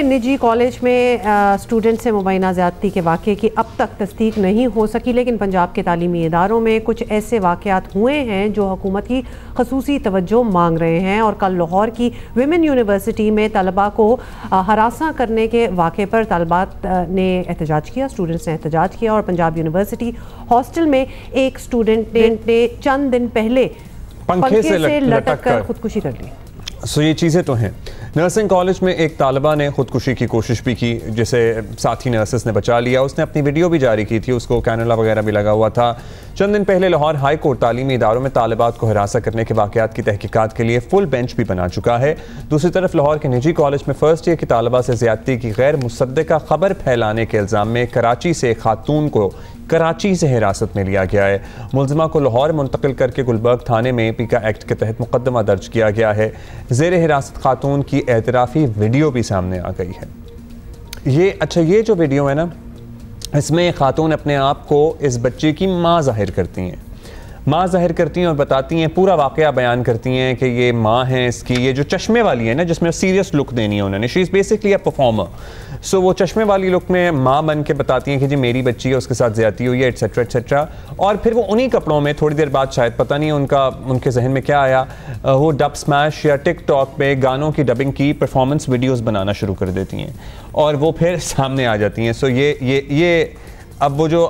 निजी कॉलेज में स्टूडेंट से मुबैना ज़्यादती के वाक़े की अब तक तस्दीक नहीं हो सकी, लेकिन पंजाब के तालीमी इदारों में कुछ ऐसे वाक़यात हुए हैं जो हुकूमत की खसूसी तवज्जो मांग रहे हैं। और कल लाहौर की विमेन यूनिवर्सिटी में तलबा को हरासा करने के वाक़े पर तलबात ने एहतजाज किया, स्टूडेंट्स ने एहतजाज किया। और पंजाब यूनिवर्सिटी हॉस्टल में एक स्टूडेंट ने चंद दिन पहले पंखे से लटक कर खुदकुशी कर ली। सो ये चीज़ें तो हैं। नर्सिंग कॉलेज में एक तालिबा ने खुदकुशी की कोशिश भी की, जिसे साथी नर्सेस ने बचा लिया। उसने अपनी वीडियो भी जारी की थी, उसको कैनुला वगैरह भी लगा हुआ था। चंद दिन पहले लाहौर हाई कोर्ट तालीमी इदारों में तालिबात को हिरासत करने के वाक़यात की तहकीकात के लिए फुल बेंच भी बना चुका है। दूसरी तरफ लाहौर के निजी कॉलेज में फर्स्ट ईयर की तालिबा से ज़्यादती की गैर मुसद्दका खबर फैलाने के इल्ज़ाम में कराची से खातून को कराची से हिरासत में लिया गया है। मुलजिमा को लाहौर मुंतकिल करके गुलबर्ग थाने में पीका एक्ट के तहत मुकदमा दर्ज किया गया है। ज़ेर हिरासत खातून की एतराफ़ी वीडियो भी सामने आ गई है। ये जो वीडियो है ना, इसमें खातून अपने आप को इस बच्चे की माँ ज़ाहिर करती हैं और बताती हैं, पूरा वाक़या बयान करती हैं कि ये माँ है इसकी, ये जो चश्मे वाली है ना, जिसमें सीरियस लुक देनी है उन्होंने, she is basically a performer. So वो चश्मे वाली लुक में माँ बन के बताती हैं कि जी मेरी बच्ची है, उसके साथ ज़्यादती हुई है, एट्सेट्रा एट्सेट्रा। और फिर वो उन्हीं कपड़ों में थोड़ी देर बाद, शायद पता नहीं उनके जहन में क्या आया, वो डब स्मैश या टिकटॉक पे गानों की डबिंग की परफॉर्मेंस वीडियोज़ बनाना शुरू कर देती हैं और वो फिर सामने आ जाती हैं। सो ये अब वो जो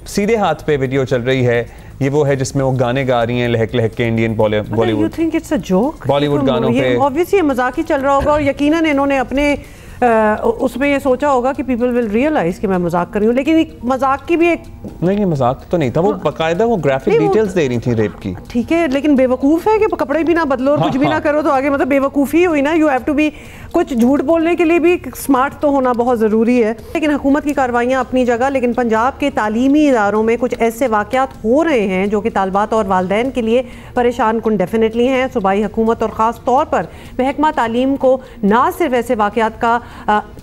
सीधे हाथ पे वीडियो चल रही है, ये वो है जिसमें वो गाने गा रही हैं लहक लहक के Indian Bollywood. You think it's a joke? Bollywood गानों पे ऑब्वियसली ये मजाक ही चल रहा होगा और यकीनन इन्होंने अपने उसमें ये सोचा होगा कि पीपल विल रियलाइज कि मैं मजाक कर रही हूँ, लेकिन मजाक की भी एक नहीं, मजाक तो नहीं था, वो बाकायदा वो ग्राफिक डिटेल्स दे रही थी रेप की। ठीक है, लेकिन बेवकूफ़ है कि कपड़े भी ना बदलो और कुछ भी ना करो तो आगे मतलब बेवकूफ़ी हुई ना। यू हैव टू बी, कुछ झूठ बोलने के लिए भी स्मार्ट तो होना बहुत ज़रूरी है। लेकिन हुकूमत की कार्रवाइयाँ अपनी जगह, लेकिन पंजाब के तालीमी इदारों में कुछ ऐसे वाक़यात हो रहे हैं जो कि तालबात और वालदैन के लिए परेशान कुन डेफिनेटली हैं। सूबाई हुकूमत और ख़ास तौर पर महकमा तालीम को ना सिर्फ ऐसे वाक़यात का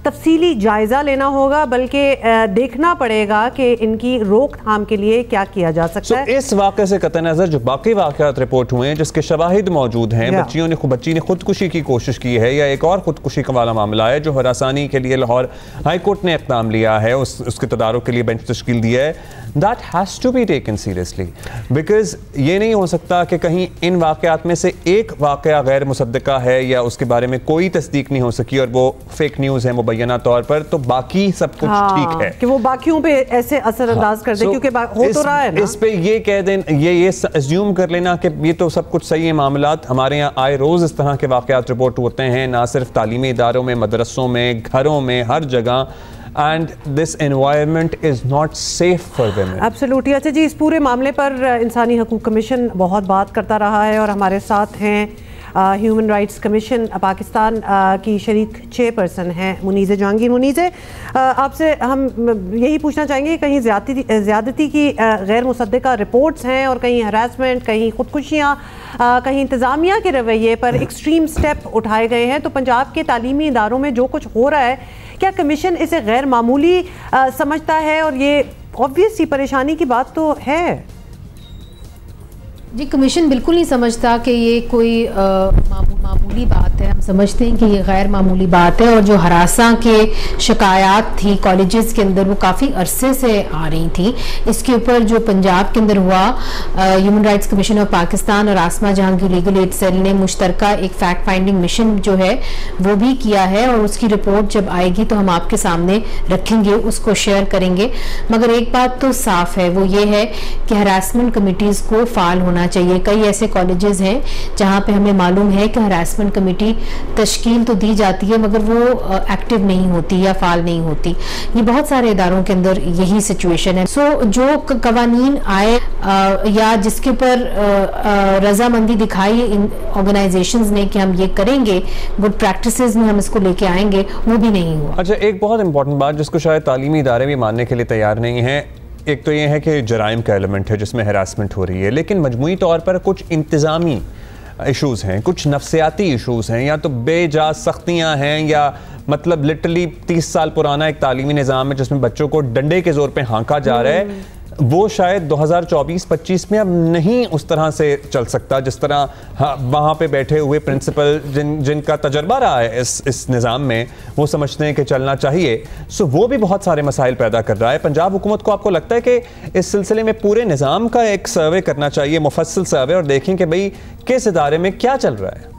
तफसीली जायज़ा लेना होगा, बल्कि देखना पड़ेगा कि इनकी रोकथाम के लिए क्या किया जा सकता है। इस वाक़े से कतई नज़र जो बाकी वाक़यात रिपोर्ट हुए हैं जिसके शवाहिद मौजूद हैं, बच्ची ने खुदकुशी की कोशिश की है या एक और खुदकुशी का वाला मामला है जो हरासानी के लिए लाहौर हाई कोर्ट ने इक़दाम लिया है, उसके तदारुक के लिए बेंच तश्कील दिया है। That has to be taken seriously, because ये नहीं हो सकता कि कहीं इन वाक़यात में से एक वाक़या गैर मुसद्दका है या उसके बारे में कोई तस्दीक नहीं हो सकी और वो फेक न्यूज़ है मुबैना तौर पर, तो बाकी सब कुछ ठीक है कि वो बाकियों पे ऐसे असरअंदाज कर दे, क्योंकि हो तो रहा है ना। इस पे ये कह दें, ये अज्यूम कर लेना कि ये तो सब कुछ सही है मामलात। हमारे यहाँ आए रोज़ इस तरह के वाक़यात रिपोर्ट होते हैं, ना सिर्फ तालीमी इदारों में, मदरसों में, घरों में, हर जगह। And this environment is not safe for women. Absolutely। अच्छा जी, इस पूरे मामले पर इंसानी हकूक़ कमीशन बहुत बात करता रहा है और हमारे साथ हैं ह्यूमन राइट्स कमीशन पाकिस्तान की शरीक चेयरपर्सन हैं मुनीज़े जहांगीर। मुनीज़े, आपसे हम यही पूछना चाहेंगे, कहीं ज़्यादती की गैर मुसद्दका रिपोर्ट्स हैं और कहीं हरासमेंट, कहीं खुदकुशियाँ, कहीं इंतज़ामिया के रवैये पर एक्सट्रीम स्टेप उठाए गए हैं, तो पंजाब के तालीमी इदारों में जो कुछ हो रहा है, क्या कमीशन इसे गैर मामूली समझता है? और ये ऑब्वियस ही परेशानी की बात तो है। जी, कमीशन बिल्कुल नहीं समझता कि ये कोई मामूली बात है। हम समझते हैं कि ये गैर मामूली बात है और जो हरासा के शिकायत थी कॉलेजेस के अंदर वो काफ़ी अरसे से आ रही थी। इसके ऊपर जो पंजाब के अंदर हुआ, human rights commission of Pakistan और आसमा जहांगीर लीगल एड सेल ने मुश्तरका एक फैक्ट फाइंडिंग मिशन जो है वो भी किया है और उसकी रिपोर्ट जब आएगी तो हम आपके सामने रखेंगे, उसको शेयर करेंगे। मगर एक बात तो साफ है, वो ये है कि हरासमेंट कमिटीज़ को फाल होना चाहिए। कई ऐसे कॉलेजेस हैं जहां पे हमें मालूम है कि हरासमेंट कमेटी तश्कील तो दी जाती है मगर वो एक्टिव नहीं होती या फाल नहीं होती। ये बहुत सारे इदारों के अंदर यही सिचुएशन है। सो जो कवानीन आए या जिसके ऊपर रजामंदी दिखाई इन ऑर्गेनाइजेशंस ने कि हम ये करेंगे, गुड प्रैक्टिसेस में हम इसको लेके आएंगे, वो भी नहीं हुआ। अच्छा, एक बहुत इंपॉर्टेंट बात जिसको शायद तालीमी इदारे भी मानने के लिए तैयार नहीं है, एक तो ये है कि जराइम का एलिमेंट है जिसमें हरासमेंट हो रही है, लेकिन मजमूई तौर पर कुछ इंतज़ामी इशूज़ हैं, कुछ नफ्सियाती इशूज़ हैं, या तो बेजा सख्तियाँ हैं या मतलब लिटरली 30 साल पुराना एक तालीमी निज़ाम है जिसमें बच्चों को डंडे के ज़ोर पे हाँका जा रहा है। वो शायद 2024-25 में अब नहीं उस तरह से चल सकता जिस तरह वहाँ पे बैठे हुए प्रिंसिपल जिनका तजर्बा रहा है इस निज़ाम में, वो समझते हैं कि चलना चाहिए। सो वो भी बहुत सारे मसाइल पैदा कर रहा है। पंजाब हुकूमत को आपको लगता है कि इस सिलसिले में पूरे निज़ाम का एक सर्वे करना चाहिए, मुफस्सिल सर्वे, और देखें कि भाई किस इदारे में क्या चल रहा है?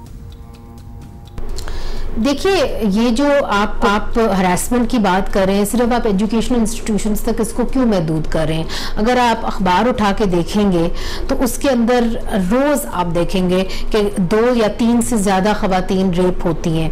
देखिए, ये जो आप हरासमेंट की बात कर रहे हैं, सिर्फ आप एजुकेशनल इंस्टीट्यूशंस तक इसको क्यों महदूद कर रहे हैं? अगर आप अखबार उठा के देखेंगे तो उसके अंदर रोज़ आप देखेंगे कि 2 या 3 से ज़्यादा ख़वातीन रेप होती हैं।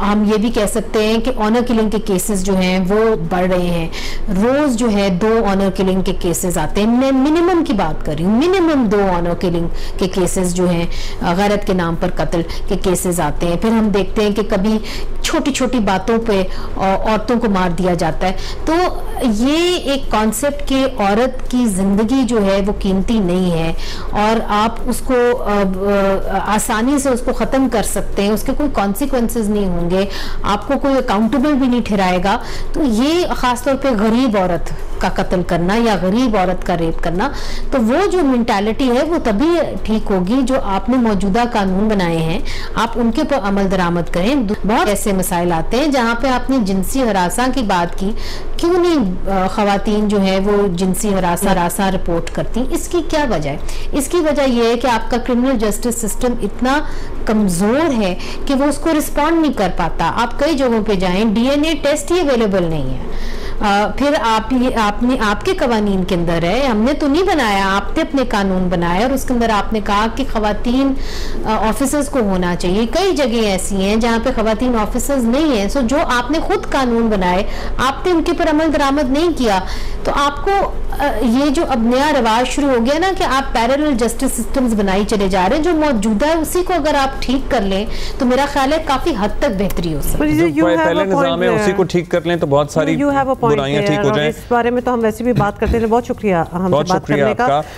हम ये भी कह सकते हैं कि ऑनर किलिंग के केसेस जो हैं वो बढ़ रहे हैं। रोज़ जो है 2 ऑनर किलिंग के केसेस आते हैं। मैं मिनिमम की बात कर रही हूँ, मिनिमम 2 ऑनर किलिंग के केसेस जो हैं, गैरत के नाम पर कत्ल के केसेस आते हैं। फिर हम देखते हैं कि कभी छोटी छोटी बातों पे औरतों को मार दिया जाता है। तो ये एक कॉन्सेप्ट कि औरत की ज़िंदगी जो है वो कीमती नहीं है और आप उसको आसानी से उसको ख़त्म कर सकते हैं, उसके कोई कॉन्सिक्वेंसेस नहीं होंगे, आपको कोई अकाउंटेबल भी नहीं ठहराएगा। तो ये ख़ासतौर पे गरीब औरत का कत्ल करना या गरीब औरत का रेप करना, तो वो जो मेंटालिटी है वो तभी ठीक होगी जो आपने मौजूदा कानून बनाए हैं आप उनके पर अमल दरामद करें। बहुत ऐसे मसाइल आते हैं जहाँ पे आपने जिनसी हरासा की बात की, क्यों नहीं ख़वातीन जो है वो जिनसी हरासा रिपोर्ट करती? इसकी क्या वजह है? इसकी वजह यह है कि आपका क्रिमिनल जस्टिस सिस्टम इतना कमज़ोर है कि वो उसको रिस्पॉन्ड नहीं कर पाता। आप कई जगहों पे जाएं, DNA टेस्ट ही अवेलेबल नहीं है। फिर आपने आपके कवानीन के अंदर है, हमने तो नहीं बनाया, आपने अपने कानून बनाया और उसके अंदर आपने कहा कि खवातीन ऑफिसर्स को होना चाहिए। कई जगह ऐसी हैं जहाँ पे खवातीन ऑफिसर्स नहीं हैं। सो जो आपने खुद कानून बनाए आपने उनके पर अमल दरामद नहीं किया। तो आपको ये जो अब नया रिवाज शुरू हो गया ना कि आप पैरेलल जस्टिस सिस्टम्स बनाई चले जा रहे हैं, जो मौजूदा है उसी को अगर आप ठीक कर लें तो मेरा ख्याल है काफी हद तक बेहतरी हो सकती है। पहले निज़ाम है उसी को ठीक कर लें तो बहुत सारी बुराइयां ठीक हो जाएं। इस बारे में तो हम वैसे भी बात करते हैं। बहुत शुक्रिया हमसे बात करने का।